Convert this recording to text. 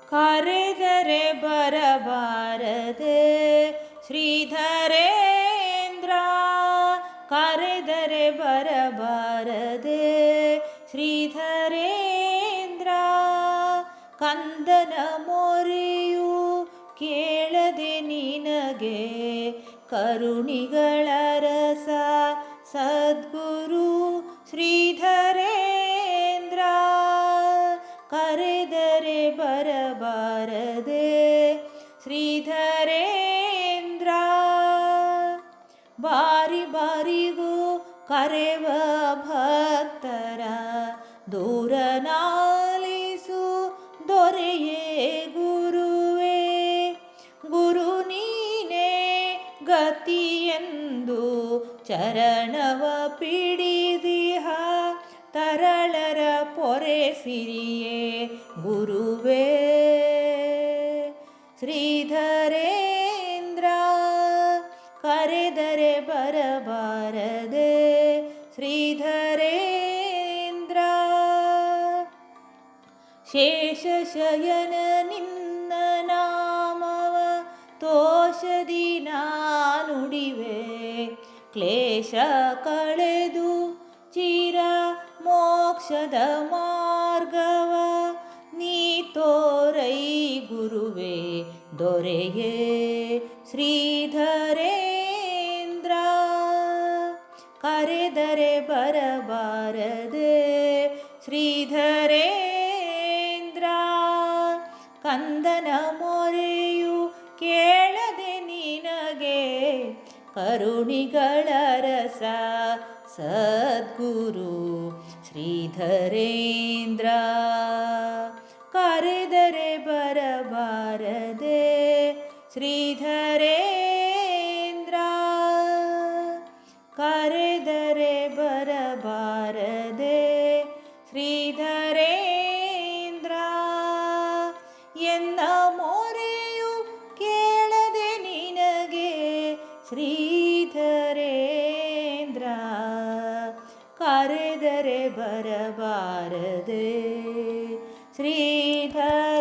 ಕರೆದರೆ ಬರಬಾರದೆ ಶ್ರೀಧರೇಂದ್ರ, ಕರೆದರೆ ಬರಬಾರದೆ ಶ್ರೀಧರೇಂದ್ರ. ಕಂದನ ಮೊರೆಯು ಕೇಳದೆ ನಿನಗೆ ಕರುಣಿಗಳ ರಸ ಸದ್ಗುರು ಶ್ರೀಧರೇಂದ್ರ. ಕರೆದರೆ ಬರಬಾರದೆ ಶ್ರೀಧರೇಂದ್ರ. ಬಾರಿ ಬಾರಿಗೂ ಕರೆವ ಭಕ್ತರ ದೂರನಾಲಿಸು ದೊರೆಯೇ ಗುರುವೇ. ಗುರು ನೀನೇ ಗತಿಯೆಂದು ಚರಣವ ಪಿಡಿದಿಹ ತರಳರ ಪೊರೆಸಿರಿಯೇ ಗುರುವೇ. ಶ್ರೀಧರೇಂದ್ರ, ಕರೆದರೆ ಬರಬಾರದೆ ಶ್ರೀಧರೇಂದ್ರ. ಶೇಷಶಯನ ನಿನ್ನ ನಾಮವ ತೋಷದಿ ನಾನುಡಿವೆ. ಕ್ಲೇಶ ಕಳೆದು ಚಿರ ಮೋಕ್ಷದ ಮಾರ್ಗವ ನೀ ತೋರೈ ಗುರುವೇ ದೊರೆಯೇ ಶ್ರೀಧರೇಂದ್ರ. ಕರೆದರೆ ಬರಬಾರದೆ ಶ್ರೀಧರೇಂದ್ರ. ಕಂದನ ಮೊರೆಯು ಕೇಳದೆ ನಿನಗೆ ಕರುಣಿಗಳ ರಸ ಸದ್ಗುರು ಶ್ರೀಧರೇಂದ್ರ. ಕರೆದರೆ ಬರಬಾರದೆ ಶ್ರೀಧರೇಂದ್ರ. ಕರೆದರೆ ಬರಬಾರದೆ ಶ್ರೀಧರೇಂದ್ರ. ಎನ್ನ ಮೊರೆಯು ಕೇಳದೆ ನಿನಗೆ ಶ್ರೀಧರೇಂದ್ರ. ಕರೆದರೆ ಬರಬಾರದೆ ಶ್ರೀಧರೇಂದ್ರ.